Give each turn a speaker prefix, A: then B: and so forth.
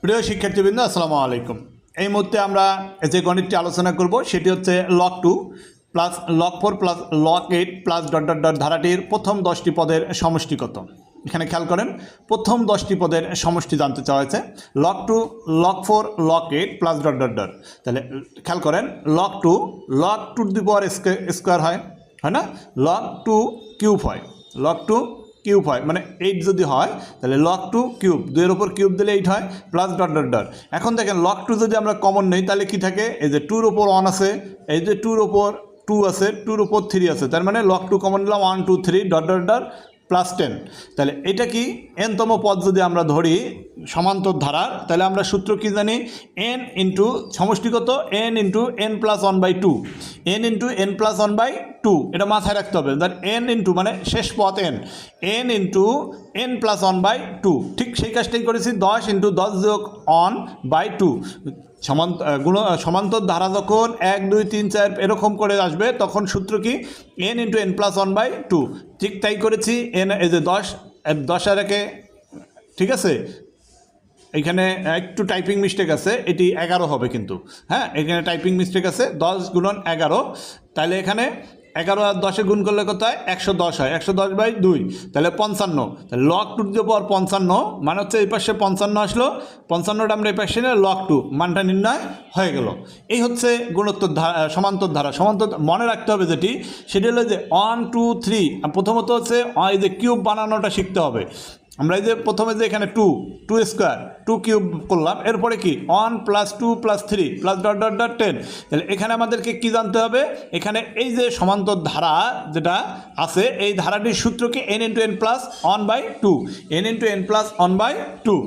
A: প্রিয় শিক্ষার্থীবৃন্দ আসসালামু আলাইকুম। এই মুহূর্তে আমরা যে গণিতটি আলোচনা করব সেটি হচ্ছে log2 plus log4 plus log8 plus dot dot dot ধারাটির প্রথম 10টি পদের সমষ্টি কত। এখানে খেয়াল করেন, প্রথম 10টি পদের সমষ্টি জানতে চাওয়া হয়েছে log2 log4 log8 plus dot dot dot. তাহলে খেয়াল করেন, log2 log2 to the power square হয় না, log2 কিউব হয়, log2 কিউব হয় মানে 8 যদি হয় তাহলে log2 কিউব, 2 এর উপর কিউব দিলে 8 হয়, প্লাস ডট ডট ডট। এখন দেখেন log2 যদি আমরা কমন নেই তাহলে কি থাকে, এই যে 2 এর উপর 1 আছে, এই যে 2 এর উপর 2 আছে, 2 এর উপর 3 আছে, তার মানে log2 কমন নিলাম 1 2 3 ডট ডট ডট প্লাস 10। তাহলে এটা কি এনতম পদ যদি আমরা ধরি সমান্তর ধারা, তাহলে আমরা সূত্র কি জানি, n ইন্টু সমষ্টিগত n into n plus 1/2, n into n plus 1/2, এটা মাথায় রাখতে হবে। তার n ইন্টু মানে শেষ পদ n ইন্টু n প্লাস 1/2, ঠিক সেই কাজটাই করেছি, 10 ইন্টু 10 যোগ 1/2। সমান্তর ধারা যখন 1 2 3 4 এরকম করে আসবে তখন সূত্র কি, n ইন্টু n প্লাস 1/2, ঠিক তাই করেছি। n এই যে 10 আর একে, ঠিক আছে, এখানে একটু টাইপিং মিস্টেক আছে, এটি 11 হবে কিন্তু, হ্যাঁ এখানে টাইপিং মিস্টেক আছে, 10 গুণন 11, তাহলে এখানে 11 আর 10 গুণ করলে কত হয়, 110 হয়, 110/2, তাহলে 55, তাহলে log2 টু দি পাওয়ার 55 মানে হচ্ছে এই পাশে 55 আসলো, 55টা আমরা এই পাশে নিয়ে log2 মানটা নির্ণয় হয়ে গেল। এই হচ্ছে গুণোত্তর ধারা, সমান্তর ধারা। সমান্তর মনে রাখতে হবে যেটি, সেটি হলো যে 1 2 3, প্রথমত হচ্ছে এই যে কিউব বানানোটা শিখতে হবে। আমরা এই যে প্রথমে যে এখানে 2 স্কোয়ার 2 কিউব করলাম, এরপরে কি 1 plus 2 plus 3 plus dot dot dot 10। তাহলে এখানে আমাদেরকে কি জানতে হবে, এখানে এই যে সমান্তর ধারা যেটা আছে এই ধারাটির সূত্র কি, n into n plus 1/2, n into n plus 1/2।